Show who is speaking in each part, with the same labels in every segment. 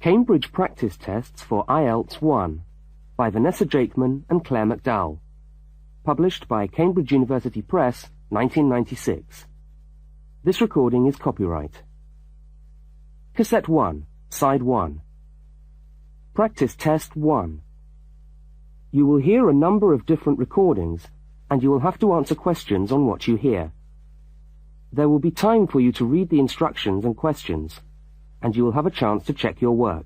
Speaker 1: Cambridge Practice Tests for IELTS 1 by Vanessa Jakeman and Claire McDowell. Published by Cambridge University Press, 1996. This recording is copyright. Cassette 1, Side 1. Practice Test 1. You will hear a number of different recordings, and you will have to answer questions on what you hear. There will be time for you to read the instructions and questions, and you will have a chance to check your work.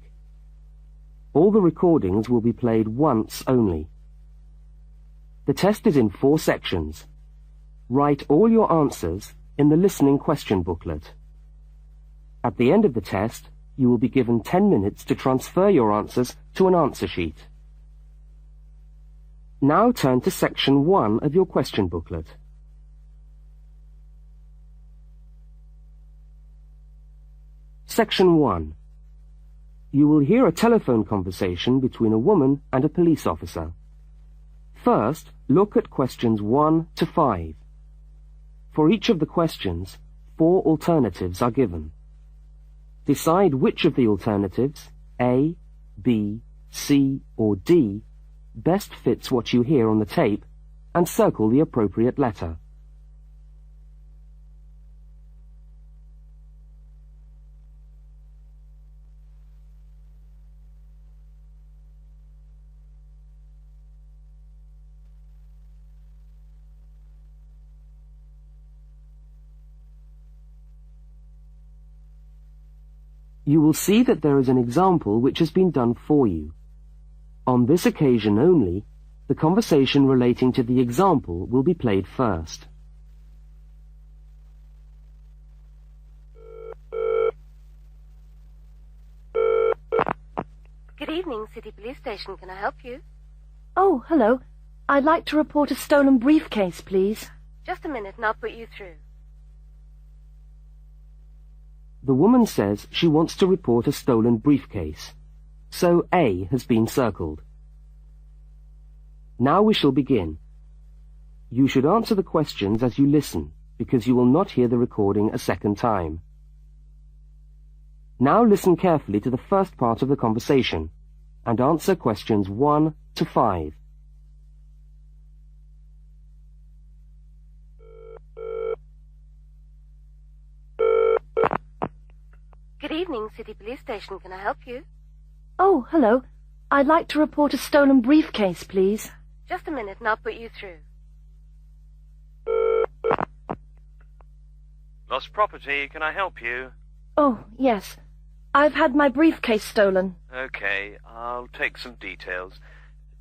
Speaker 1: All the recordings will be played once only. The test is in 4 sections. Write all your answers in the listening question booklet. At the end of the test, you will be given 10 minutes to transfer your answers to an answer sheet. Now turn to section 1 of your question booklet. Section 1. You will hear a telephone conversation between a woman and a police officer. First, look at questions 1 to 5. For each of the questions, 4 alternatives are given. Decide which of the alternatives, A, B, C, or D, best fits what you hear on the tape, and circle the appropriate letter. You will see that there is an example which has been done for you. On this occasion only, the conversation relating to the example will be played first.
Speaker 2: Good evening, City Police Station. Can I help you?
Speaker 3: Oh, hello. I'd like to report a stolen briefcase, please.
Speaker 2: Just a minute and I'll put you through.
Speaker 1: The woman says she wants to report a stolen briefcase, so A has been circled. Now we shall begin. You should answer the questions as you listen, because you will not hear the recording a second time. Now listen carefully to the first part of the conversation, and answer questions 1 to 5.
Speaker 2: Good evening, City Police Station. Can I help you?
Speaker 3: Oh, hello. I'd like to report a stolen briefcase, please.
Speaker 2: Just a minute and I'll put you through.
Speaker 4: Lost property, can I help you?
Speaker 3: Oh, yes. I've had my briefcase stolen.
Speaker 4: Okay, I'll take some details.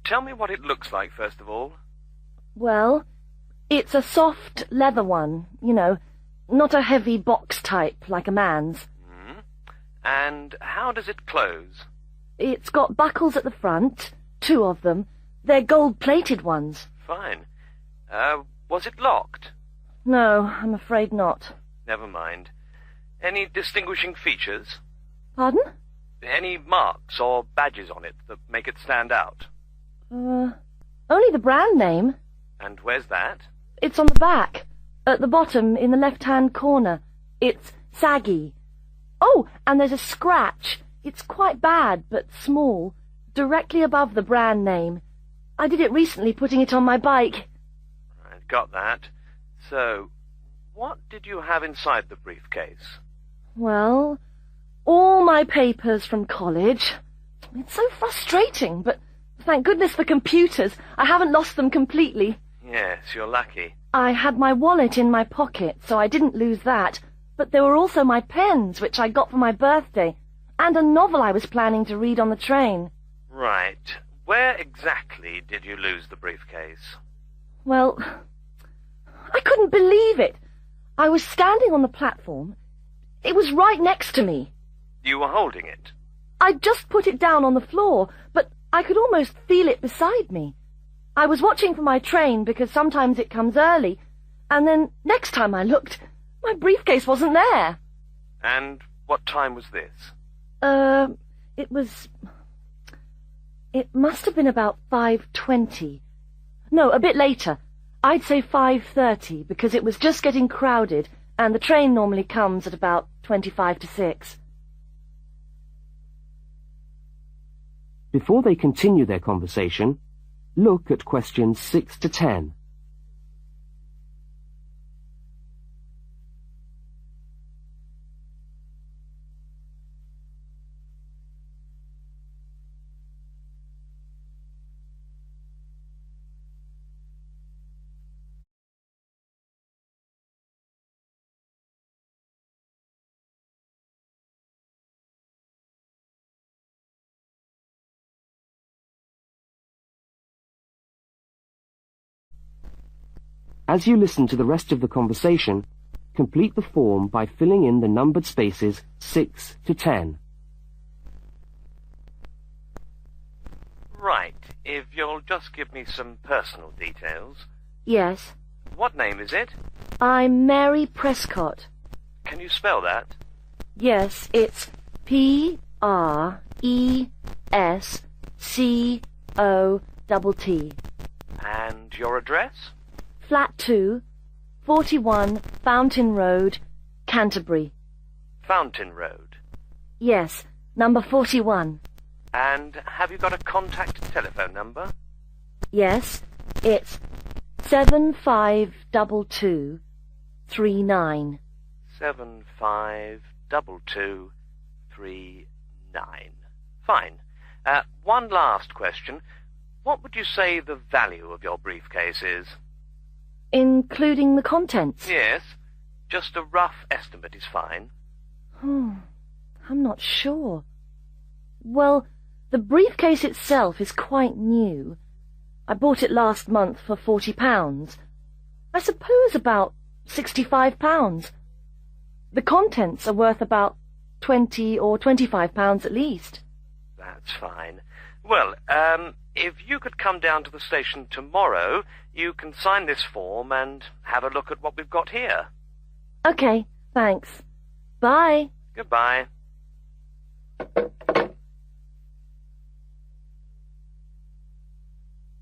Speaker 4: Tell me what it looks like, first of all.
Speaker 3: Well, it's a soft leather one, you know, not a heavy box type like a man's.
Speaker 4: And how does it close?
Speaker 3: It's got buckles at the front, 2 of them. They're gold-plated ones.
Speaker 4: Fine. Was it locked?
Speaker 3: No, I'm afraid not.
Speaker 4: Never mind. Any distinguishing features?
Speaker 3: Pardon?
Speaker 4: Any marks or badges on it that make it stand out?
Speaker 3: Only the brand name.
Speaker 4: And where's that?
Speaker 3: It's on the back, at the bottom in the left-hand corner. It's saggy. Oh, and there's a scratch. It's quite bad, but small, directly above the brand name. I did it recently, putting it on my bike.
Speaker 4: I've got that. So, what did you have inside the briefcase?
Speaker 3: Well, all my papers from college. It's so frustrating, but thank goodness for computers. I haven't lost them completely.
Speaker 4: Yes, you're lucky.
Speaker 3: I had my wallet in my pocket, so I didn't lose that. But there were also my pens, which I got for my birthday, and a novel I was planning to read on the train.
Speaker 4: Right. Where exactly did you lose the briefcase?
Speaker 3: Well, I couldn't believe it. I was standing on the platform. It was right next to me.
Speaker 4: You were holding it?
Speaker 3: I'd just put it down on the floor, but I could almost feel it beside me. I was watching for my train because sometimes it comes early, and then next time I looked, my briefcase wasn't there.
Speaker 4: And what time was this?
Speaker 3: It must have been about 5:20. No, a bit later. I'd say 5:30, because it was just getting crowded, and the train normally comes at about 25 to 6.
Speaker 1: Before they continue their conversation, look at questions 6 to 10. As you listen to the rest of the conversation, complete the form by filling in the numbered spaces 6 to 10.
Speaker 4: Right, if you'll just give me some personal details.
Speaker 3: Yes.
Speaker 4: What name is it?
Speaker 3: I'm Mary Prescott.
Speaker 4: Can you spell that?
Speaker 3: Yes, it's Prescott.
Speaker 4: And your address?
Speaker 3: Flat 2, 41 Fountain Road, Canterbury.
Speaker 4: Fountain Road.
Speaker 3: Yes, number 41.
Speaker 4: And have you got a contact telephone number?
Speaker 3: Yes, it's 752239.
Speaker 4: 752239. Fine. One last question. What would you say the value of your briefcase is?
Speaker 3: Including the contents?
Speaker 4: Yes. Just a rough estimate is fine.
Speaker 3: I'm not sure. Well, the briefcase itself is quite new. I bought it last month for £40. I suppose about £65. The contents are worth about £20 or £25 at least.
Speaker 4: That's fine. Well, if you could come down to the station tomorrow, you can sign this form and have a look at what we've got here.
Speaker 3: Okay, thanks. Bye.
Speaker 4: Goodbye.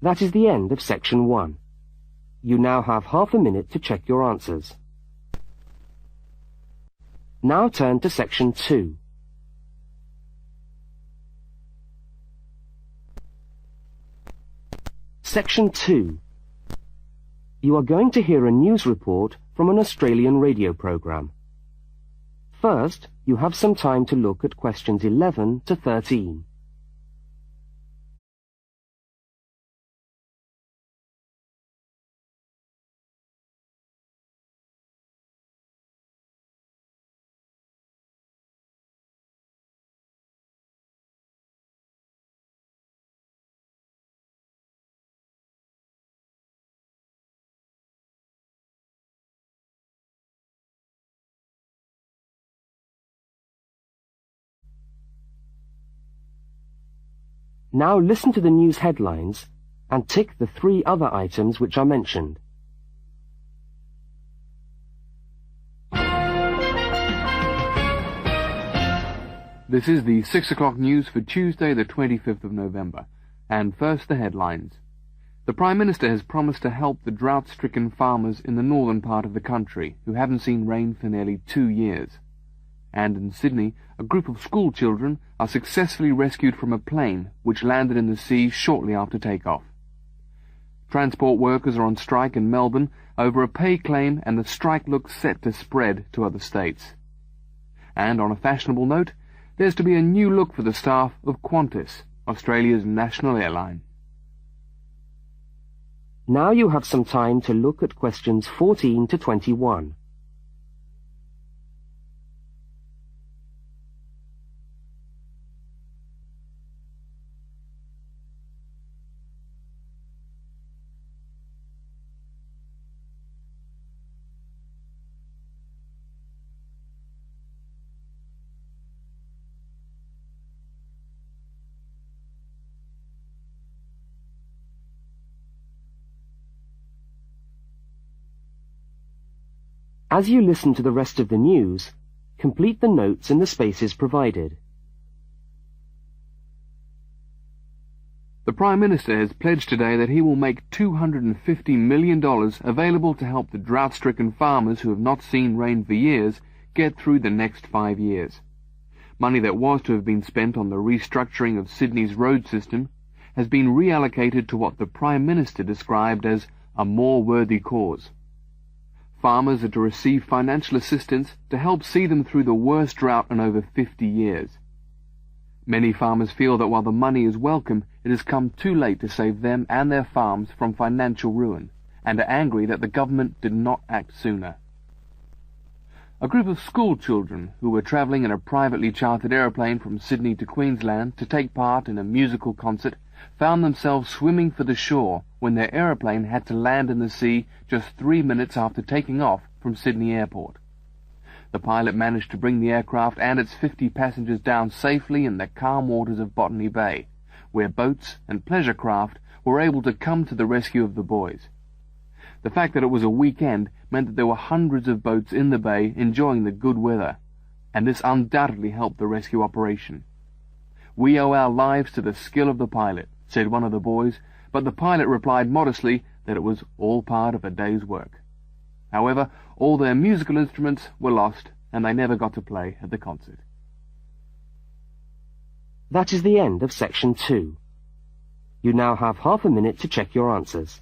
Speaker 1: That is the end of section 1. You now have half a minute to check your answers. Now turn to section 2. Section 2. You are going to hear a news report from an Australian radio program. First, you have some time to look at questions 11 to 13. Now listen to the news headlines and tick the 3 other items which are mentioned.
Speaker 5: This is the 6 o'clock news for Tuesday the 25th of November. And first the headlines. The Prime Minister has promised to help the drought-stricken farmers in the northern part of the country who haven't seen rain for nearly 2 years. And in Sydney, a group of school children are successfully rescued from a plane which landed in the sea shortly after takeoff. Transport workers are on strike in Melbourne over a pay claim, and the strike looks set to spread to other states. And on a fashionable note, there's to be a new look for the staff of Qantas, Australia's national airline.
Speaker 1: Now you have some time to look at questions 14 to 21. As you listen to the rest of the news, complete the notes in the spaces provided.
Speaker 5: The Prime Minister has pledged today that he will make $250 million available to help the drought-stricken farmers who have not seen rain for years get through the next 5 years. Money that was to have been spent on the restructuring of Sydney's road system has been reallocated to what the Prime Minister described as a more worthy cause. Farmers are to receive financial assistance to help see them through the worst drought in over 50 years. Many farmers feel that while the money is welcome, it has come too late to save them and their farms from financial ruin, and are angry that the government did not act sooner. A group of school children who were travelling in a privately chartered aeroplane from Sydney to Queensland to take part in a musical concert found themselves swimming for the shore when their aeroplane had to land in the sea just 3 minutes after taking off from Sydney Airport. The pilot managed to bring the aircraft and its 50 passengers down safely in the calm waters of Botany Bay, where boats and pleasure craft were able to come to the rescue of the boys. The fact that it was a weekend meant that there were hundreds of boats in the bay enjoying the good weather, and this undoubtedly helped the rescue operation. "We owe our lives to the skill of the pilot," said one of the boys, but the pilot replied modestly that it was all part of a day's work. However, all their musical instruments were lost, and they never got to play at the concert.
Speaker 1: That is the end of section 2. You now have half a minute to check your answers.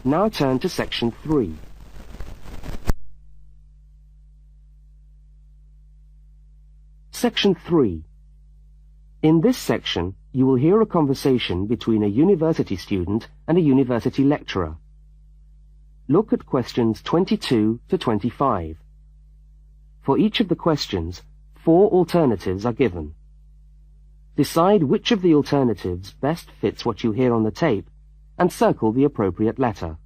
Speaker 1: Now turn to section 3. Section 3. In this section, you will hear a conversation between a university student and a university lecturer. Look at questions 22 to 25. For each of the questions, 4 alternatives are given. Decide which of the alternatives best fits what you hear on the tape and circle the appropriate letter.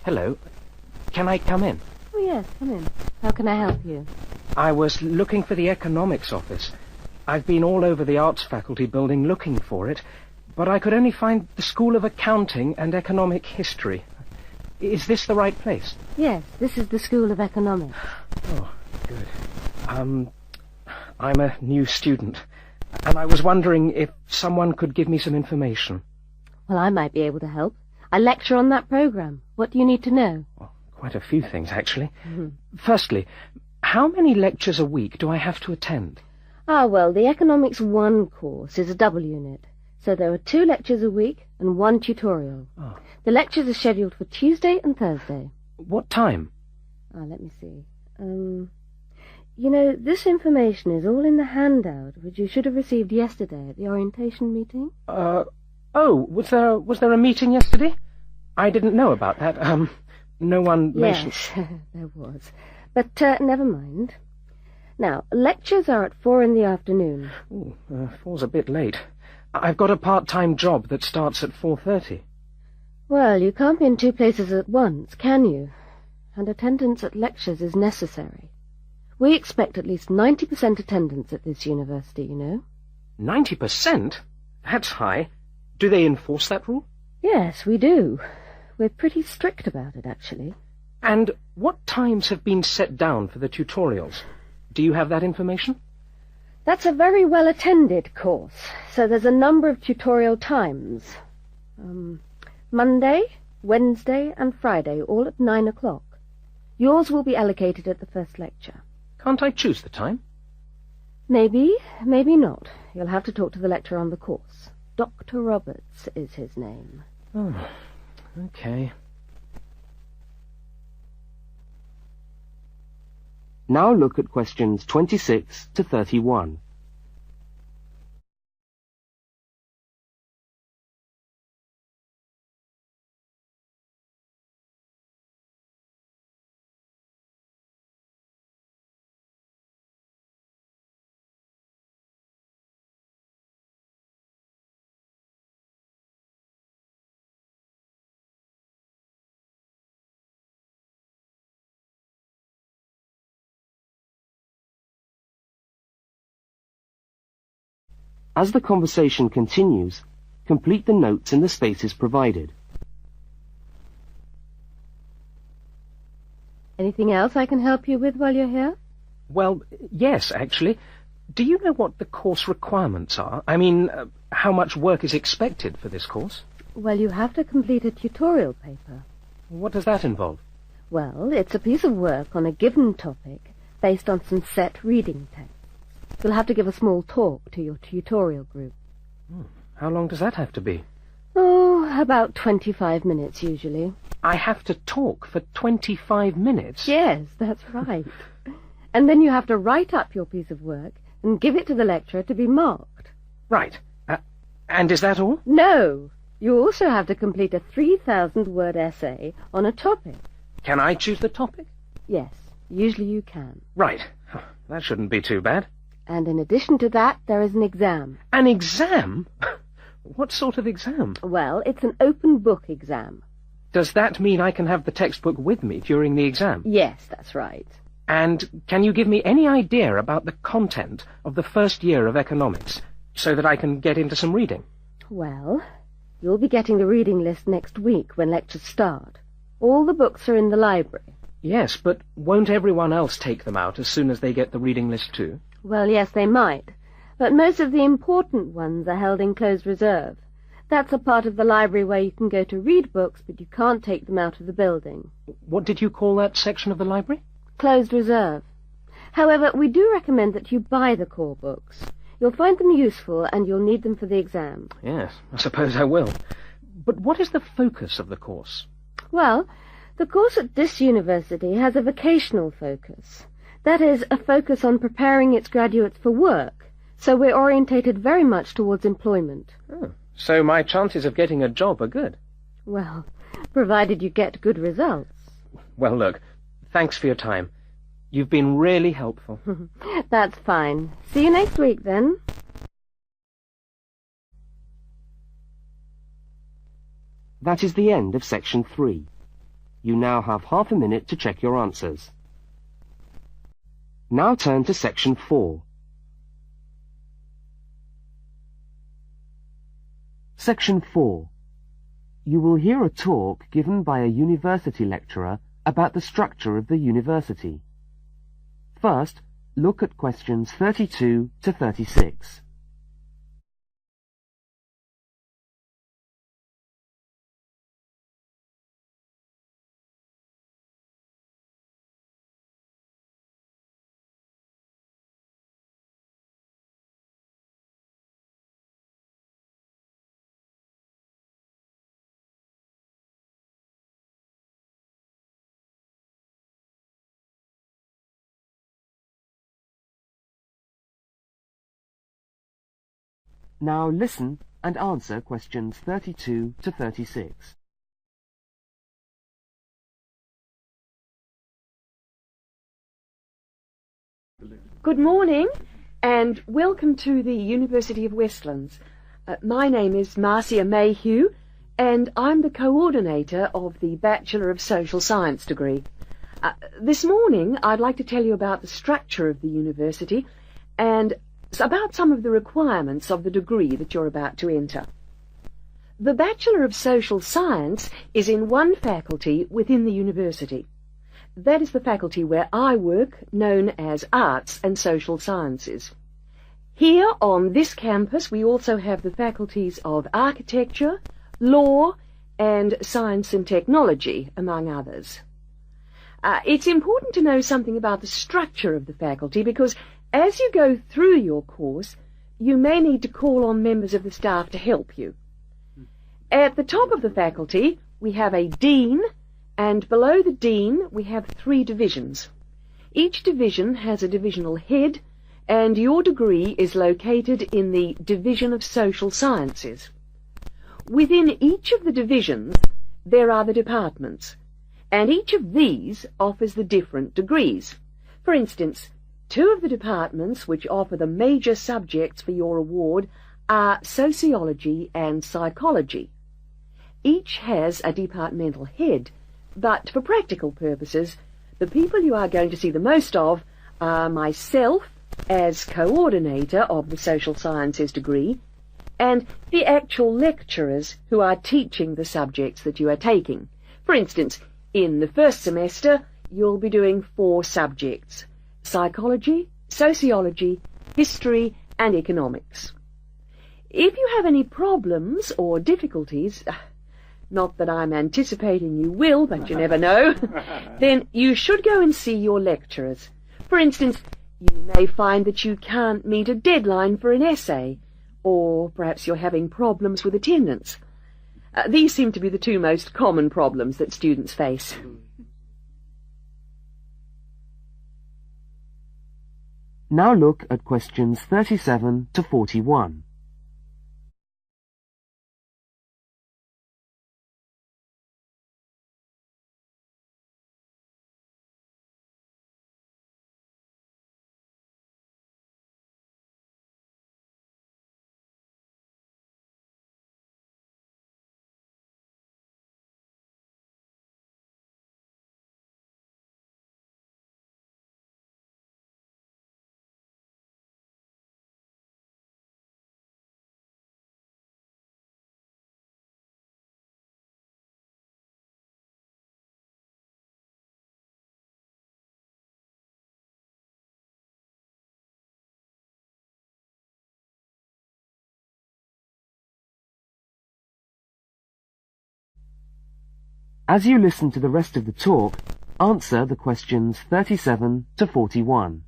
Speaker 6: Hello. Can I come in?
Speaker 2: Oh, yes, come in. How can I help you?
Speaker 6: I was looking for the economics office. I've been all over the arts faculty building looking for it, but I could only find the School of Accounting and Economic History. Is this the right place?
Speaker 2: Yes, this is the School of Economics.
Speaker 6: Oh, good. I'm a new student, and I was wondering if someone could give me some information.
Speaker 2: Well, I might be able to help. I lecture on that program. What do you need to know?
Speaker 6: Well, quite a few things, actually. Firstly, how many lectures a week do I have to attend?
Speaker 2: Well, the Economics 1 course is a double unit. So there are 2 lectures a week and 1 tutorial.
Speaker 6: Oh.
Speaker 2: The lectures are scheduled for Tuesday and Thursday.
Speaker 6: What time?
Speaker 2: Let me see. This information is all in the handout, which you should have received yesterday at the orientation meeting.
Speaker 6: Was there a meeting yesterday? I didn't know about that. No one mentioned...
Speaker 2: Yes, there was. But never mind. Now, lectures are at 4 in the afternoon.
Speaker 6: 4's a bit late. I've got a part-time job that starts at 4:30.
Speaker 2: Well, you can't be in 2 places at once, can you? And attendance at lectures is necessary. We expect at least 90% attendance at this university, you know.
Speaker 6: 90%? That's high. Do they enforce that rule?
Speaker 2: Yes, we do. We're pretty strict about it, actually.
Speaker 6: And what times have been set down for the tutorials? Do you have that information?
Speaker 2: That's a very well-attended course, so there's a number of tutorial times. Monday, Wednesday, and Friday, all at 9 o'clock. Yours will be allocated at the first lecture.
Speaker 6: Can't I choose the time?
Speaker 2: Maybe, maybe not. You'll have to talk to the lecturer on the course. Dr. Roberts is his name.
Speaker 6: Oh, okay.
Speaker 1: Now look at questions 26 to 31. As the conversation continues, complete the notes in the spaces provided.
Speaker 2: Anything else I can help you with while you're here?
Speaker 6: Well, yes, actually. Do you know what the course requirements are? I mean, how much work is expected for this course?
Speaker 2: Well, you have to complete a tutorial paper.
Speaker 6: What does that involve?
Speaker 2: Well, it's a piece of work on a given topic based on some set reading texts. You'll have to give a small talk to your tutorial group.
Speaker 6: How long does that have to be?
Speaker 2: Oh, about 25 minutes usually.
Speaker 6: I have to talk for 25 minutes?
Speaker 2: Yes, that's right. And then you have to write up your piece of work and give it to the lecturer to be marked.
Speaker 6: Right. And is that all?
Speaker 2: No! You also have to complete a 3,000-word essay on a topic.
Speaker 6: Can I choose the topic?
Speaker 2: Yes, usually you can.
Speaker 6: Right. That shouldn't be too bad.
Speaker 2: And in addition to that, there is an exam.
Speaker 6: An exam? What sort of exam?
Speaker 2: Well, it's an open book exam.
Speaker 6: Does that mean I can have the textbook with me during the exam?
Speaker 2: Yes, that's right.
Speaker 6: And can you give me any idea about the content of the first year of economics, so that I can get into some reading?
Speaker 2: Well, you'll be getting the reading list next week when lectures start. All the books are in the library.
Speaker 6: Yes, but won't everyone else take them out as soon as they get the reading list too?
Speaker 2: Well, yes, they might. But most of the important ones are held in closed reserve. That's a part of the library where you can go to read books, but you can't take them out of the building.
Speaker 6: What did you call that section of the library?
Speaker 2: Closed reserve. However, we do recommend that you buy the core books. You'll find them useful, and you'll need them for the exam.
Speaker 6: Yes, I suppose I will. But what is the focus of the course?
Speaker 2: Well, the course at this university has a vocational focus. That is, a focus on preparing its graduates for work. So we're orientated very much towards employment.
Speaker 6: Oh, so my chances of getting a job are good?
Speaker 2: Well, provided you get good results.
Speaker 6: Well, look, thanks for your time. You've been really helpful.
Speaker 2: That's fine. See you next week, then.
Speaker 1: That is the end of section 3. You now have half a minute to check your answers. Now turn to section 4. Section 4. You will hear a talk given by a university lecturer about the structure of the university. First, look at questions 32 to 36. Now listen and answer questions 32 to 36.
Speaker 7: Good morning, and welcome to the University of Westlands. My name is Marcia Mayhew, and I'm the coordinator of the Bachelor of Social Science degree. This morning, I'd like to tell you about the structure of the university and about some of the requirements of the degree that you're about to enter. The Bachelor of Social Science is in one faculty within the university. That is the faculty where I work, known as Arts and Social Sciences. Here on this campus we also have the faculties of Architecture, Law and Science and Technology, among others. It's important to know something about the structure of the faculty because as you go through your course, you may need to call on members of the staff to help you. At the top of the faculty, we have a dean, and below the dean, we have 3 divisions. Each division has a divisional head, and your degree is located in the Division of Social Sciences. Within each of the divisions, there are the departments, and each of these offers the different degrees. For instance, 2 of the departments which offer the major subjects for your award are sociology and psychology. Each has a departmental head, but for practical purposes, the people you are going to see the most of are myself as coordinator of the social sciences degree and the actual lecturers who are teaching the subjects that you are taking. For instance, in the first semester, you'll be doing 4 subjects: psychology, sociology, history, and economics. If you have any problems or difficulties, not that I'm anticipating you will, but you never know, then you should go and see your lecturers. For instance, you may find that you can't meet a deadline for an essay, or perhaps you're having problems with attendance. These seem to be the 2 most common problems that students face.
Speaker 1: Now look at questions 37 to 41. As you listen to the rest of the talk, answer the questions 37 to 41.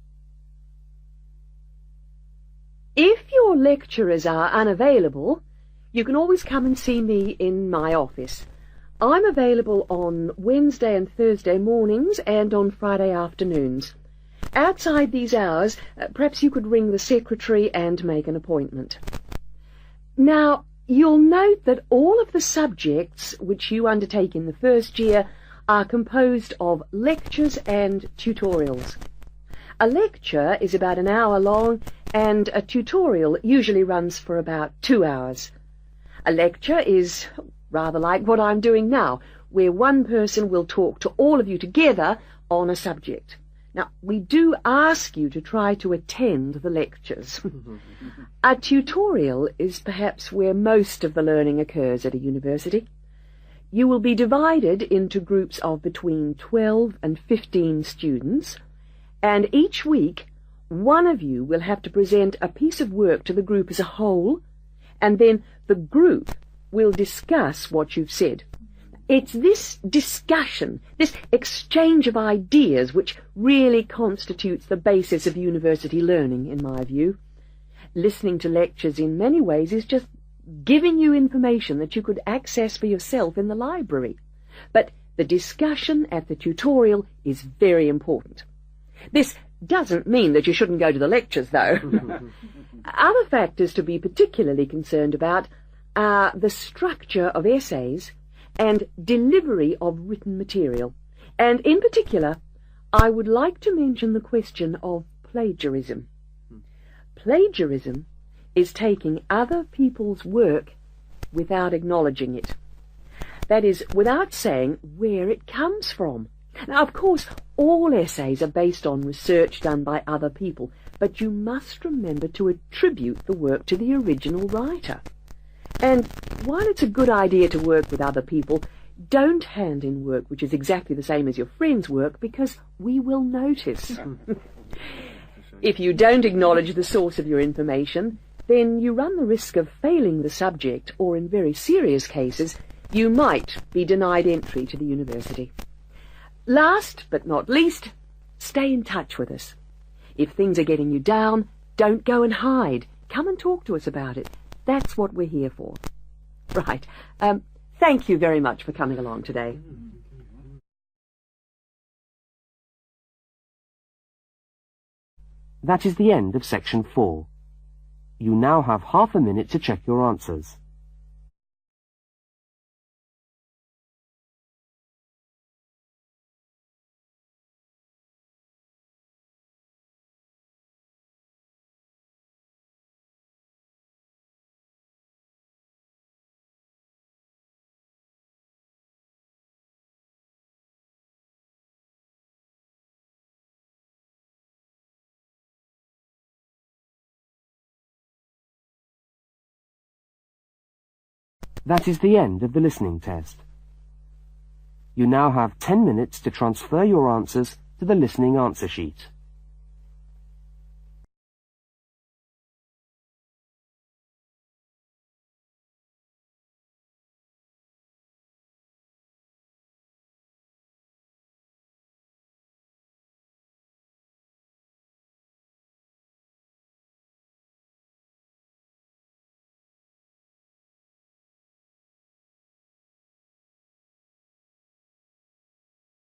Speaker 7: If your lecturers are unavailable, you can always come and see me in my office. I'm available on Wednesday and Thursday mornings and on Friday afternoons. Outside these hours, perhaps you could ring the secretary and make an appointment. Now, you'll note that all of the subjects which you undertake in the first year are composed of lectures and tutorials. A lecture is about an hour long, and a tutorial usually runs for about 2 hours. A lecture is rather like what I'm doing now, where one person will talk to all of you together on a subject. Now, we do ask you to try to attend the lectures. A tutorial is perhaps where most of the learning occurs at a university. You will be divided into groups of between 12 and 15 students, and each week one of you will have to present a piece of work to the group as a whole, and then the group will discuss what you've said. It's this discussion, this exchange of ideas, which really constitutes the basis of university learning, in my view. Listening to lectures in many ways is just giving you information that you could access for yourself in the library. But the discussion at the tutorial is very important. This doesn't mean that you shouldn't go to the lectures, though. Other factors to be particularly concerned about are the structure of essays and delivery of written material. And in particular, I would like to mention the question of plagiarism. Plagiarism is taking other people's work without acknowledging it. That is, without saying where it comes from. Now, of course, all essays are based on research done by other people, but you must remember to attribute the work to the original writer. And while it's a good idea to work with other people, don't hand in work which is exactly the same as your friend's work, because we will notice. If you don't acknowledge the source of your information, then you run the risk of failing the subject, or in very serious cases, you might be denied entry to the university. Last but not least, stay in touch with us. If things are getting you down, don't go and hide. Come and talk to us about it. That's what we're here for. Right. Thank you very much for coming along today.
Speaker 1: That is the end of section 4. You now have half a minute to check your answers. That is the end of the listening test. You now have 10 minutes to transfer your answers to the listening answer sheet.